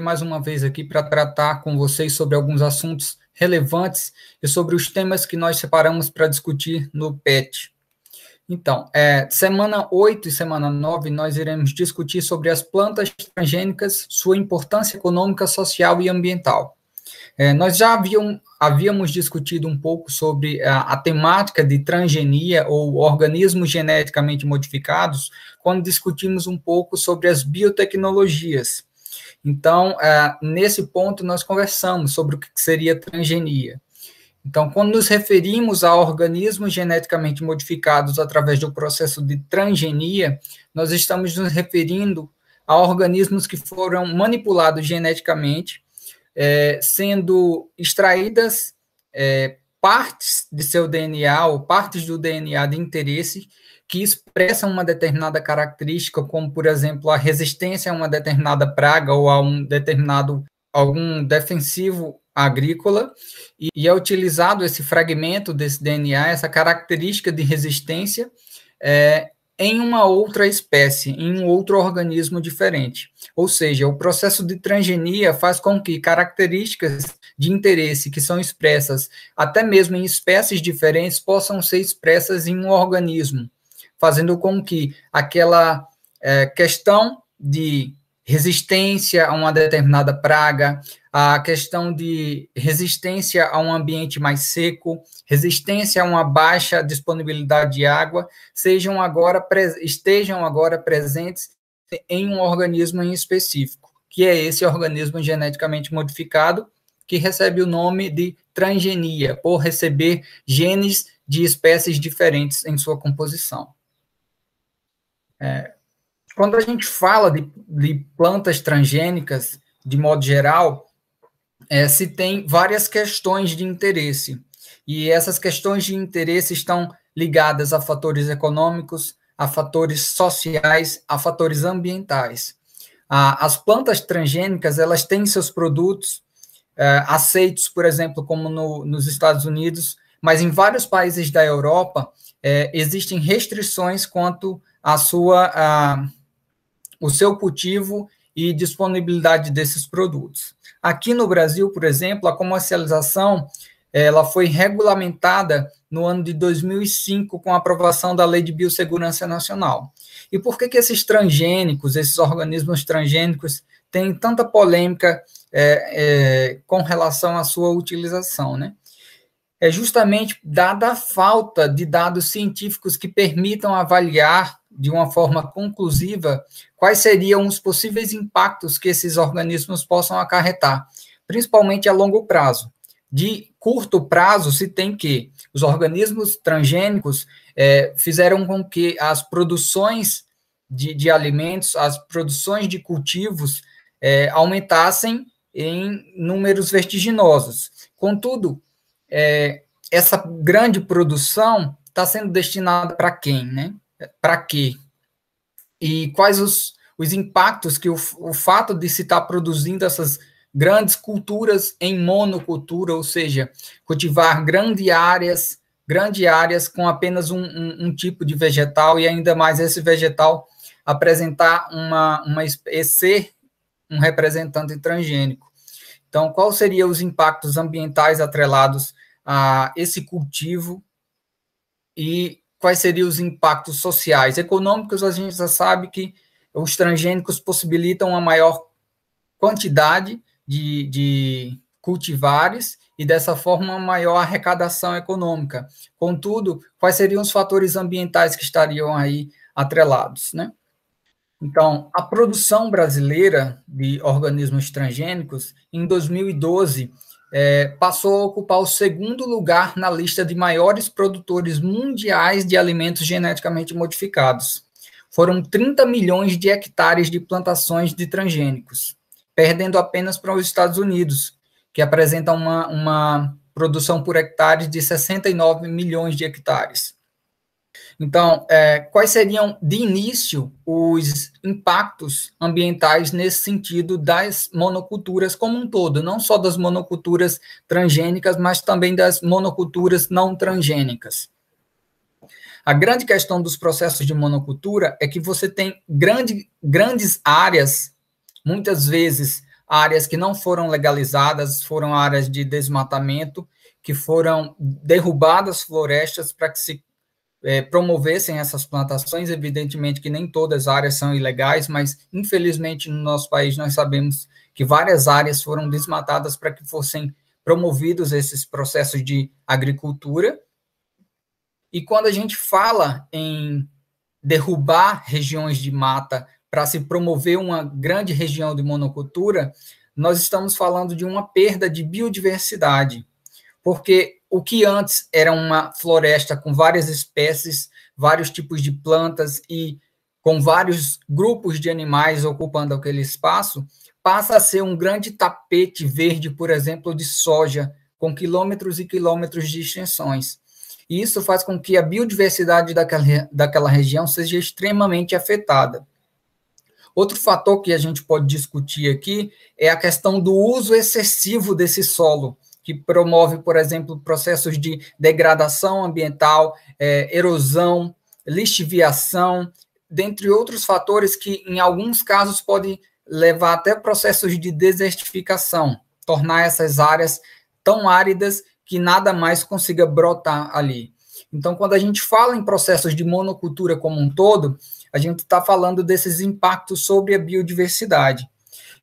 mais uma vez aqui para tratar com vocês sobre alguns assuntos relevantes e sobre os temas que nós separamos para discutir no PET. Então, semana 8 e semana 9, nós iremos discutir sobre as plantas transgênicas, sua importância econômica, social e ambiental. Nós já havíamos discutido um pouco sobre a temática de transgenia ou organismos geneticamente modificados, quando discutimos um pouco sobre as biotecnologias. Então, nesse ponto, nós conversamos sobre o que seria transgenia. Então, quando nos referimos a organismos geneticamente modificados através do processo de transgenia, nós estamos nos referindo a organismos que foram manipulados geneticamente, sendo extraídas partes de seu DNA ou partes do DNA de interesse que expressam uma determinada característica, como, por exemplo, a resistência a uma determinada praga ou a algum defensivo agrícola, e é utilizado esse fragmento desse DNA, essa característica de resistência, em uma outra espécie, em um outro organismo diferente. Ou seja, o processo de transgenia faz com que características de interesse que são expressas até mesmo em espécies diferentes possam ser expressas em um organismo, fazendo com que aquela questão de resistência a uma determinada praga, a questão de resistência a um ambiente mais seco, resistência a uma baixa disponibilidade de água, estejam agora presentes em um organismo em específico, que é esse organismo geneticamente modificado, que recebe o nome de transgenia, por receber genes de espécies diferentes em sua composição. Quando a gente fala de plantas transgênicas, de modo geral, se tem várias questões de interesse, e essas questões de interesse estão ligadas a fatores econômicos, a fatores sociais, a fatores ambientais. As plantas transgênicas, elas têm seus produtos aceitos, por exemplo, como nos Estados Unidos, mas em vários países da Europa existem restrições quanto o seu cultivo e disponibilidade desses produtos. Aqui no Brasil, por exemplo, a comercialização ela foi regulamentada no ano de 2005 com a aprovação da Lei de Biossegurança Nacional. E por que esses transgênicos, esses organismos transgênicos, têm tanta polêmica com relação à sua utilização, né? É justamente dada a falta de dados científicos que permitam avaliar de uma forma conclusiva quais seriam os possíveis impactos que esses organismos possam acarretar, principalmente a longo prazo. De curto prazo, se tem que os organismos transgênicos fizeram com que as produções de alimentos, as produções de cultivos aumentassem em números vertiginosos. Contudo, essa grande produção está sendo destinada para quem, né? Para quê? E quais os impactos que o fato de se estar produzindo essas grandes culturas em monocultura, ou seja, cultivar grandes áreas com apenas um tipo de vegetal, e ainda mais esse vegetal apresentar ser um representante transgênico. Então, quais seriam os impactos ambientais atrelados a esse cultivo e quais seriam os impactos sociais? Econômicos, a gente já sabe que os transgênicos possibilitam uma maior quantidade de cultivares e, dessa forma, uma maior arrecadação econômica. Contudo, quais seriam os fatores ambientais que estariam aí atrelados, né? Então, a produção brasileira de organismos transgênicos, em 2012, passou a ocupar o segundo lugar na lista de maiores produtores mundiais de alimentos geneticamente modificados. Foram 30 milhões de hectares de plantações de transgênicos, perdendo apenas para os Estados Unidos, que apresenta uma produção por hectare de 69 milhões de hectares. Então, quais seriam, de início, os impactos ambientais nesse sentido das monoculturas como um todo, não só das monoculturas transgênicas, mas também das monoculturas não transgênicas? A grande questão dos processos de monocultura é que você tem grandes áreas, muitas vezes áreas que não foram legalizadas, foram áreas de desmatamento, que foram derrubadas florestas para que se promovessem essas plantações. Evidentemente que nem todas as áreas são ilegais, mas infelizmente no nosso país nós sabemos que várias áreas foram desmatadas para que fossem promovidos esses processos de agricultura. E quando a gente fala em derrubar regiões de mata para se promover uma grande região de monocultura, nós estamos falando de uma perda de biodiversidade, porque o que antes era uma floresta com várias espécies, vários tipos de plantas e com vários grupos de animais ocupando aquele espaço, passa a ser um grande tapete verde, por exemplo, de soja, com quilômetros e quilômetros de extensões. E isso faz com que a biodiversidade daquela região seja extremamente afetada. Outro fator que a gente pode discutir aqui é a questão do uso excessivo desse solo, que promove, por exemplo, processos de degradação ambiental, erosão, lixiviação, dentre outros fatores que, em alguns casos, podem levar até processos de desertificação, tornar essas áreas tão áridas que nada mais consiga brotar ali. Então, quando a gente fala em processos de monocultura como um todo, a gente está falando desses impactos sobre a biodiversidade.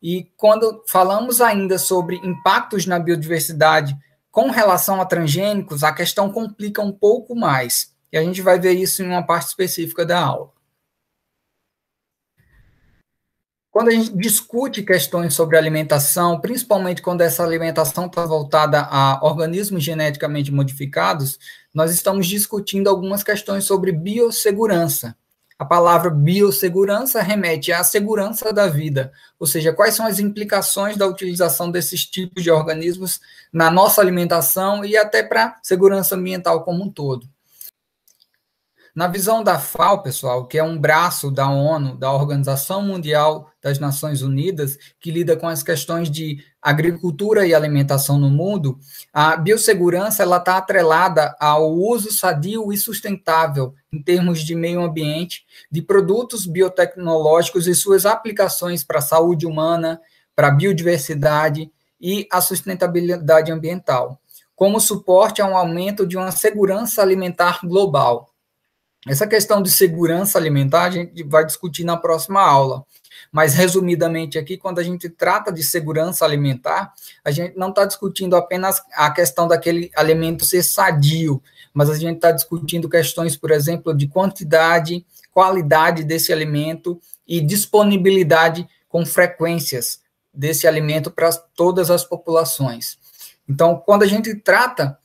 E quando falamos ainda sobre impactos na biodiversidade com relação a transgênicos, a questão complica um pouco mais. E a gente vai ver isso em uma parte específica da aula. Quando a gente discute questões sobre alimentação, principalmente quando essa alimentação está voltada a organismos geneticamente modificados, nós estamos discutindo algumas questões sobre biossegurança. A palavra biossegurança remete à segurança da vida, ou seja, quais são as implicações da utilização desses tipos de organismos na nossa alimentação e até para a segurança ambiental como um todo. Na visão da FAO, pessoal, que é um braço da ONU, da Organização Mundial das Nações Unidas, que lida com as questões de agricultura e alimentação no mundo, a biossegurança está atrelada ao uso sadio e sustentável, em termos de meio ambiente, de produtos biotecnológicos e suas aplicações para a saúde humana, para a biodiversidade e a sustentabilidade ambiental, como suporte a um aumento de uma segurança alimentar global. Essa questão de segurança alimentar a gente vai discutir na próxima aula, mas resumidamente aqui, quando a gente trata de segurança alimentar, a gente não está discutindo apenas a questão daquele alimento ser sadio, mas a gente está discutindo questões, por exemplo, de quantidade, qualidade desse alimento e disponibilidade com frequências desse alimento para todas as populações. Então, quando a gente trata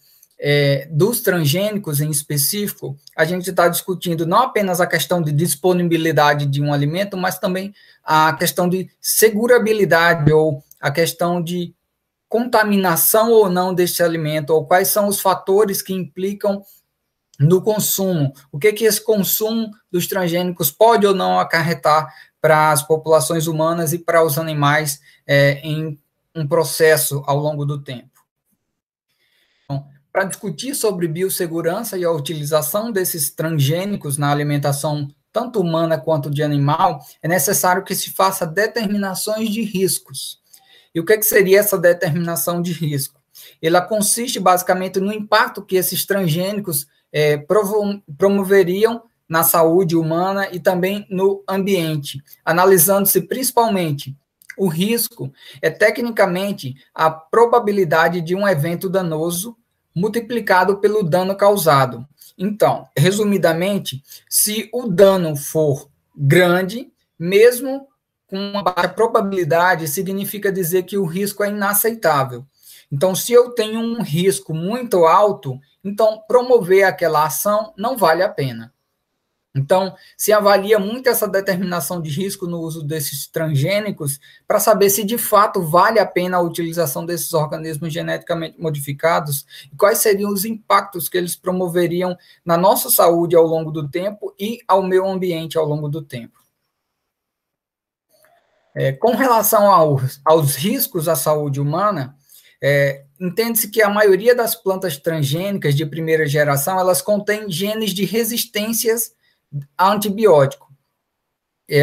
dos transgênicos em específico, a gente está discutindo não apenas a questão de disponibilidade de um alimento, mas também a questão de segurabilidade ou a questão de contaminação ou não deste alimento, ou quais são os fatores que implicam no consumo, o que esse consumo dos transgênicos pode ou não acarretar para as populações humanas e para os animais em um processo ao longo do tempo. Para discutir sobre biossegurança e a utilização desses transgênicos na alimentação, tanto humana quanto de animal, é necessário que se faça determinações de riscos. E o que seria essa determinação de risco? Ela consiste basicamente no impacto que esses transgênicos promoveriam na saúde humana e também no ambiente, analisando-se principalmente o risco tecnicamente a probabilidade de um evento danoso multiplicado pelo dano causado. Então, resumidamente, se o dano for grande, mesmo com uma baixa probabilidade, significa dizer que o risco é inaceitável. Então, se eu tenho um risco muito alto, então promover aquela ação não vale a pena. Então, se avalia muito essa determinação de risco no uso desses transgênicos para saber se de fato vale a pena a utilização desses organismos geneticamente modificados e quais seriam os impactos que eles promoveriam na nossa saúde ao longo do tempo e ao meio ambiente ao longo do tempo. Com relação aos riscos à saúde humana, entende-se que a maioria das plantas transgênicas de primeira geração, elas contêm genes de resistências a antibiótico.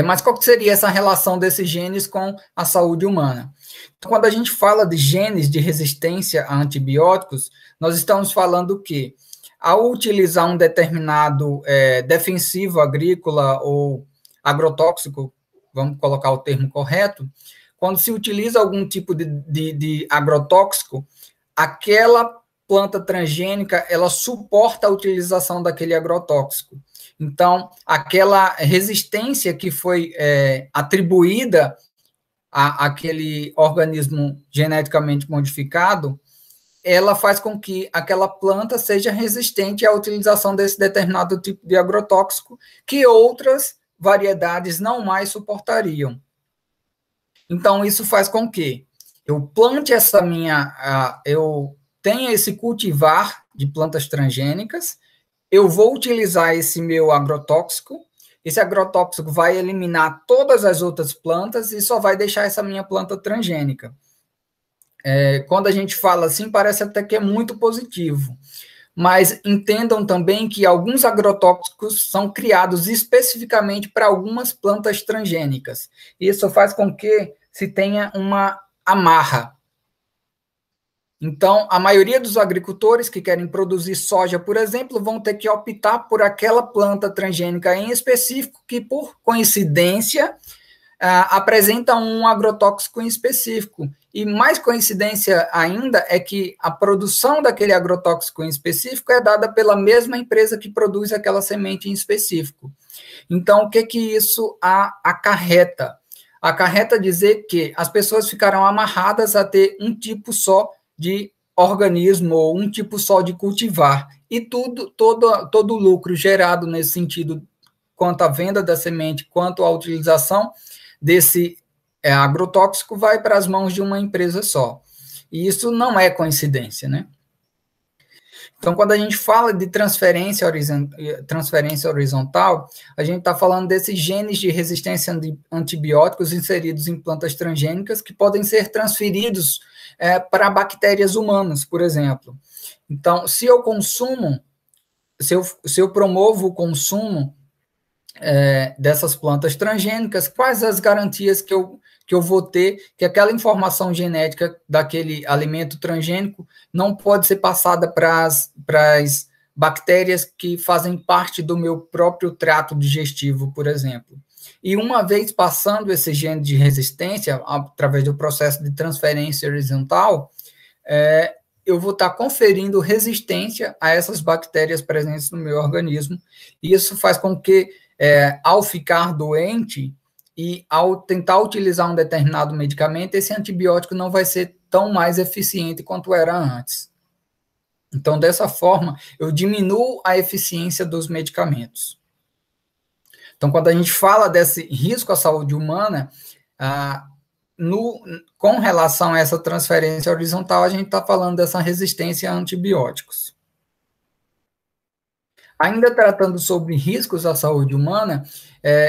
Mas qual que seria essa relação desses genes com a saúde humana? Então, quando a gente fala de genes de resistência a antibióticos, nós estamos falando que, ao utilizar um determinado defensivo agrícola ou agrotóxico, vamos colocar o termo correto, quando se utiliza algum tipo de agrotóxico, aquela planta transgênica, ela suporta a utilização daquele agrotóxico. Então, aquela resistência que foi atribuída àquele organismo geneticamente modificado, ela faz com que aquela planta seja resistente à utilização desse determinado tipo de agrotóxico que outras variedades não mais suportariam. Então, isso faz com que eu plante eu tenha esse cultivar de plantas transgênicas, eu vou utilizar esse meu agrotóxico, esse agrotóxico vai eliminar todas as outras plantas e só vai deixar essa minha planta transgênica. Quando a gente fala assim, parece até que é muito positivo, mas entendam também que alguns agrotóxicos são criados especificamente para algumas plantas transgênicas. Isso faz com que se tenha uma amarra. Então, a maioria dos agricultores que querem produzir soja, por exemplo, vão ter que optar por aquela planta transgênica em específico que, por coincidência, apresenta um agrotóxico em específico. E mais coincidência ainda é que a produção daquele agrotóxico em específico é dada pela mesma empresa que produz aquela semente em específico. Então, o que isso acarreta? Acarreta dizer que as pessoas ficarão amarradas a ter um tipo só de organismo ou um tipo só de cultivar. E todo o lucro gerado nesse sentido, quanto à venda da semente, quanto à utilização desse agrotóxico, vai para as mãos de uma empresa só. E isso não é coincidência, né? Então, quando a gente fala de transferência horizontal, a gente está falando desses genes de resistência a antibióticos inseridos em plantas transgênicas que podem ser transferidos para bactérias humanas, por exemplo. Então, se eu promovo o consumo dessas plantas transgênicas, quais as garantias que eu vou ter que aquela informação genética daquele alimento transgênico não pode ser passada para as bactérias que fazem parte do meu próprio trato digestivo, por exemplo. E uma vez passando esse gene de resistência, através do processo de transferência horizontal, eu vou estar conferindo resistência a essas bactérias presentes no meu organismo, e isso faz com que, ao ficar doente e ao tentar utilizar um determinado medicamento, esse antibiótico não vai ser tão mais eficiente quanto era antes. Então, dessa forma, eu diminuo a eficiência dos medicamentos. Então, quando a gente fala desse risco à saúde humana, com relação a essa transferência horizontal, a gente está falando dessa resistência a antibióticos. Ainda tratando sobre riscos à saúde humana,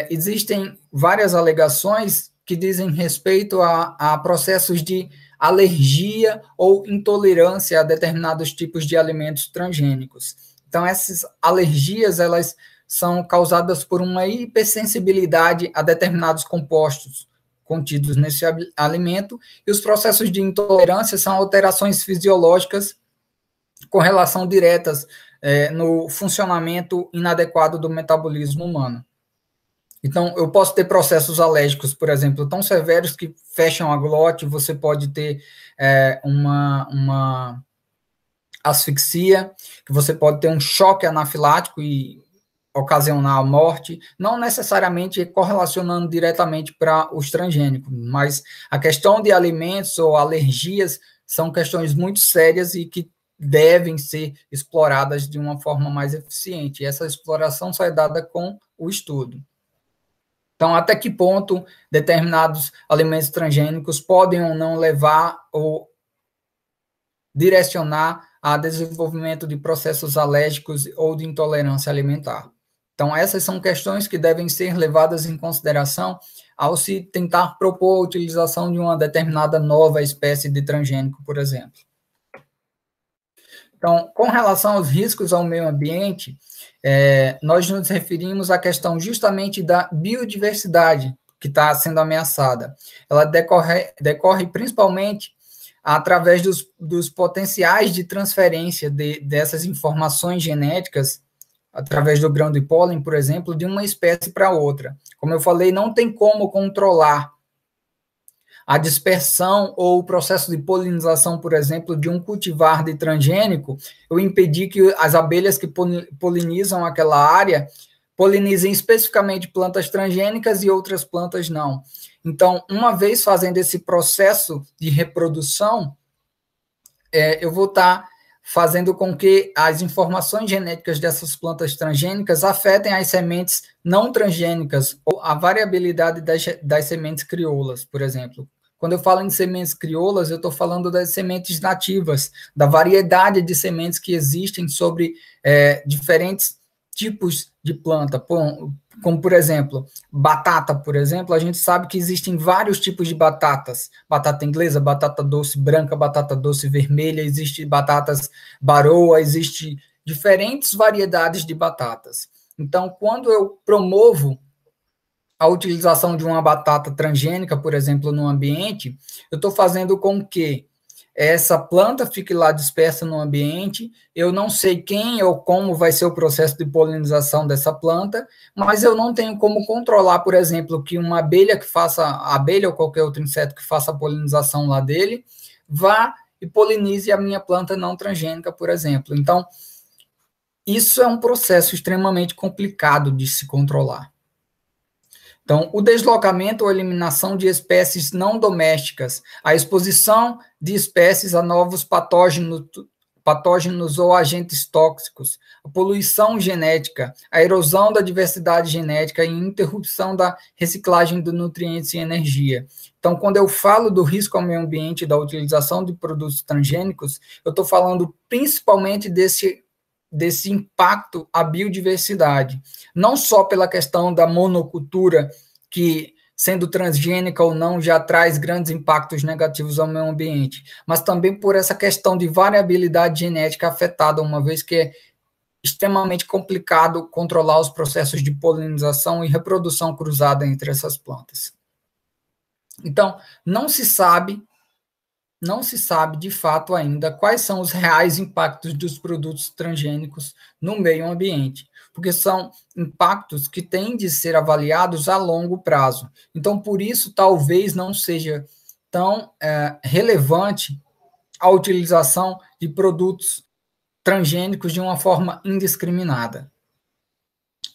existem várias alegações que dizem respeito a processos de alergia ou intolerância a determinados tipos de alimentos transgênicos. Então, essas alergias, elas são causadas por uma hipersensibilidade a determinados compostos contidos nesse alimento, e os processos de intolerância são alterações fisiológicas com relação diretas no funcionamento inadequado do metabolismo humano. Então, eu posso ter processos alérgicos, por exemplo, tão severos que fecham a glote, você pode ter uma asfixia, que você pode ter um choque anafilático e ocasionar a morte, não necessariamente correlacionando diretamente para os transgênicos, mas a questão de alimentos ou alergias são questões muito sérias e que devem ser exploradas de uma forma mais eficiente. E essa exploração só é dada com o estudo. Então, até que ponto determinados alimentos transgênicos podem ou não levar ou direcionar a desenvolvimento de processos alérgicos ou de intolerância alimentar. Então, essas são questões que devem ser levadas em consideração ao se tentar propor a utilização de uma determinada nova espécie de transgênico, por exemplo. Então, com relação aos riscos ao meio ambiente, nós nos referimos à questão justamente da biodiversidade que está sendo ameaçada. Ela decorre principalmente através dos potenciais de transferência dessas informações genéticas, através do grão de pólen, por exemplo, de uma espécie para outra. Como eu falei, não tem como controlar a dispersão ou o processo de polinização, por exemplo, de um cultivar de transgênico, eu impedir que as abelhas que polinizam aquela área polinizem especificamente plantas transgênicas e outras plantas não. Então, uma vez fazendo esse processo de reprodução, eu vou estar fazendo com que as informações genéticas dessas plantas transgênicas afetem as sementes não transgênicas, ou a variabilidade das sementes crioulas, por exemplo. Quando eu falo em sementes crioulas, eu estou falando das sementes nativas, da variedade de sementes que existem sobre diferentes tipos de planta, como, por exemplo, batata, por exemplo, a gente sabe que existem vários tipos de batatas, batata inglesa, batata doce branca, batata doce vermelha, existe batatas baroa, existe diferentes variedades de batatas. Então, quando eu promovo a utilização de uma batata transgênica, por exemplo, no ambiente, eu estou fazendo com que essa planta fique lá dispersa no ambiente, eu não sei quem ou como vai ser o processo de polinização dessa planta, mas eu não tenho como controlar, por exemplo, que uma abelha abelha ou qualquer outro inseto que faça a polinização lá dele, vá e polinize a minha planta não transgênica, por exemplo. Então, isso é um processo extremamente complicado de se controlar. Então, o deslocamento ou eliminação de espécies não domésticas, a exposição de espécies a novos patógenos ou agentes tóxicos, a poluição genética, a erosão da diversidade genética e interrupção da reciclagem de nutrientes e energia. Então, quando eu falo do risco ao meio ambiente da utilização de produtos transgênicos, eu estou falando principalmente desse impacto à biodiversidade, não só pela questão da monocultura, que, sendo transgênica ou não, já traz grandes impactos negativos ao meio ambiente, mas também por essa questão de variabilidade genética afetada, uma vez que é extremamente complicado controlar os processos de polinização e reprodução cruzada entre essas plantas. Então, não se sabe de fato ainda quais são os reais impactos dos produtos transgênicos no meio ambiente, porque são impactos que têm de ser avaliados a longo prazo. Então, por isso, talvez não seja tão relevante a utilização de produtos transgênicos de uma forma indiscriminada.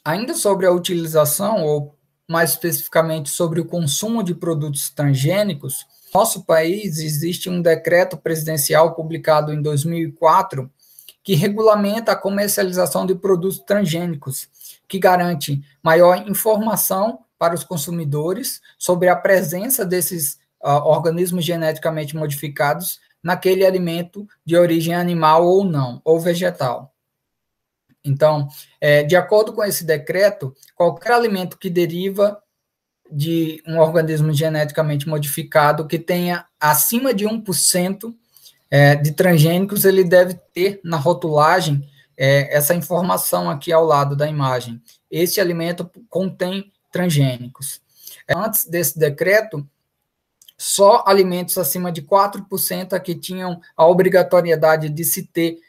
Ainda sobre a utilização, ou mais especificamente sobre o consumo de produtos transgênicos, no nosso país existe um decreto presidencial publicado em 2004 que regulamenta a comercialização de produtos transgênicos, que garante maior informação para os consumidores sobre a presença desses organismos geneticamente modificados naquele alimento de origem animal ou não, ou vegetal. Então, de acordo com esse decreto, qualquer alimento que deriva de um organismo geneticamente modificado que tenha acima de 1% de transgênicos, ele deve ter na rotulagem essa informação aqui ao lado da imagem. Esse alimento contém transgênicos. Antes desse decreto, só alimentos acima de 4% que tinham a obrigatoriedade de se ter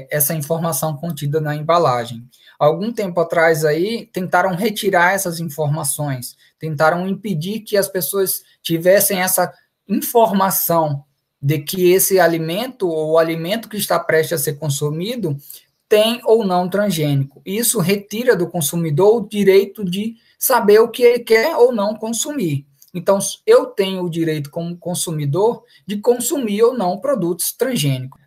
essa informação contida na embalagem. Algum tempo atrás aí, tentaram retirar essas informações, tentaram impedir que as pessoas tivessem essa informação de que esse alimento ou o alimento que está prestes a ser consumido tem ou não transgênico. Isso retira do consumidor o direito de saber o que ele quer ou não consumir. Então, eu tenho o direito, como consumidor, de consumir ou não produtos transgênicos.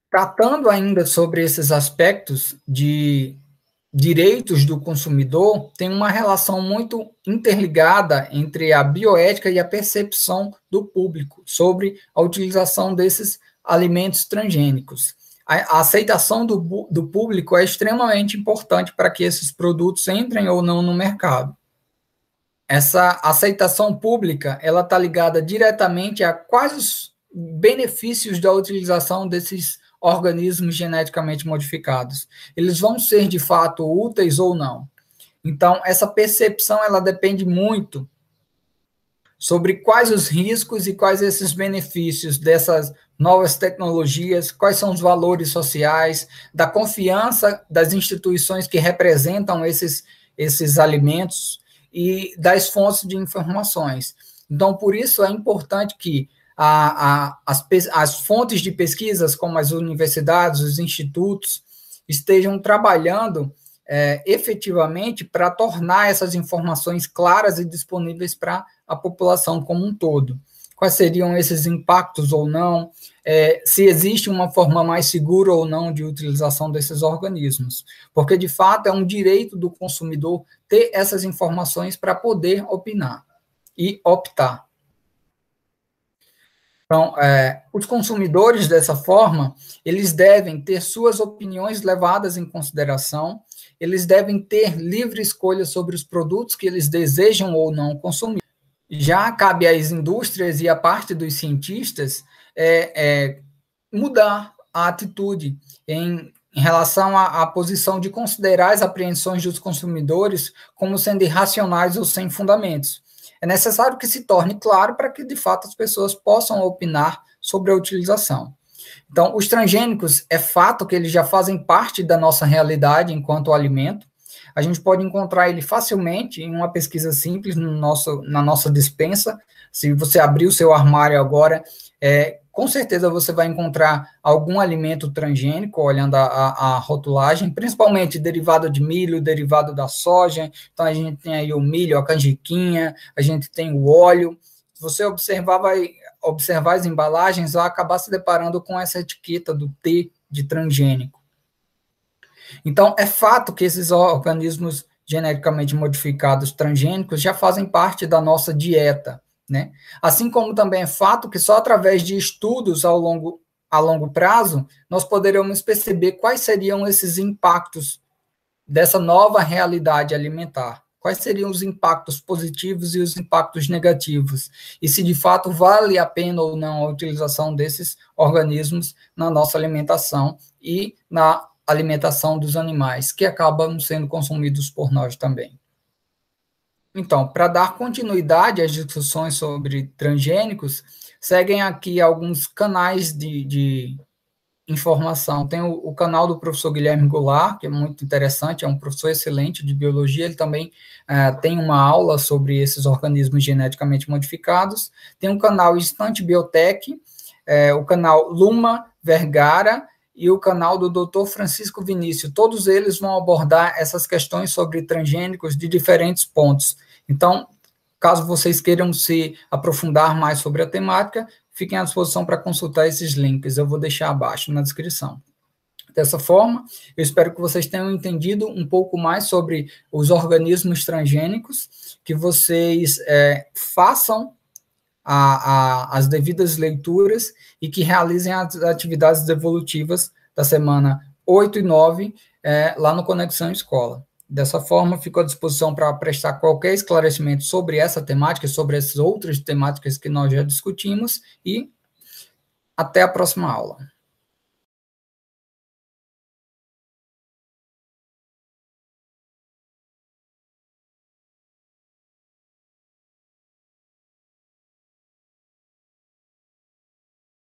Tratando ainda sobre esses aspectos de direitos do consumidor, tem uma relação muito interligada entre a bioética e a percepção do público sobre a utilização desses alimentos transgênicos. A aceitação do público é extremamente importante para que esses produtos entrem ou não no mercado. Essa aceitação pública, ela está ligada diretamente a quais os benefícios da utilização desses organismos geneticamente modificados? Eles vão ser, de fato, úteis ou não? Então, essa percepção, ela depende muito sobre quais os riscos e quais esses benefícios dessas novas tecnologias, quais são os valores sociais, da confiança das instituições que representam esses alimentos e das fontes de informações. Então, por isso é importante que as fontes de pesquisas, como as universidades, os institutos, estejam trabalhando efetivamente para tornar essas informações claras e disponíveis para a população como um todo. Quais seriam esses impactos ou não, se existe uma forma mais segura ou não de utilização desses organismos, porque, de fato, é um direito do consumidor ter essas informações para poder opinar e optar. Então, os consumidores, dessa forma, eles devem ter suas opiniões levadas em consideração, eles devem ter livre escolha sobre os produtos que eles desejam ou não consumir. Já cabe às indústrias e à parte dos cientistas mudar a atitude em relação à posição de considerar as apreensões dos consumidores como sendo irracionais ou sem fundamentos. É necessário que se torne claro para que, de fato, as pessoas possam opinar sobre a utilização. Então, os transgênicos, é fato que eles já fazem parte da nossa realidade enquanto alimento. A gente pode encontrar ele facilmente em uma pesquisa simples na nossa despensa. Se você abrir o seu armário agora, com certeza você vai encontrar algum alimento transgênico, olhando a rotulagem, principalmente derivado de milho, derivado da soja. Então, a gente tem aí o milho, a canjiquinha, a gente tem o óleo. Se você observar as embalagens, vai acabar se deparando com essa etiqueta do T de transgênico. Então, é fato que esses organismos geneticamente modificados transgênicos já fazem parte da nossa dieta, né? Assim como também é fato que só através de estudos a longo prazo nós poderemos perceber quais seriam esses impactos dessa nova realidade alimentar. Quais seriam os impactos positivos e os impactos negativos? E se de fato vale a pena ou não a utilização desses organismos na nossa alimentação e na alimentação dos animais, que acabam sendo consumidos por nós também. Então, para dar continuidade às discussões sobre transgênicos, seguem aqui alguns canais de informação. Tem o canal do professor Guilherme Goulart, que é muito interessante, é um professor excelente de biologia, ele também tem uma aula sobre esses organismos geneticamente modificados. Tem o canal Instante Biotech, o canal Luma Vergara e o canal do Dr. Francisco Vinícius. Todos eles vão abordar essas questões sobre transgênicos de diferentes pontos. Então, caso vocês queiram se aprofundar mais sobre a temática, fiquem à disposição para consultar esses links, eu vou deixar abaixo na descrição. Dessa forma, eu espero que vocês tenham entendido um pouco mais sobre os organismos transgênicos, que vocês façam as devidas leituras e que realizem as atividades evolutivas da semana 8 e 9 lá no Conexão Escola. Dessa forma, fico à disposição para prestar qualquer esclarecimento sobre essa temática, sobre essas outras temáticas que nós já discutimos, e até a próxima aula.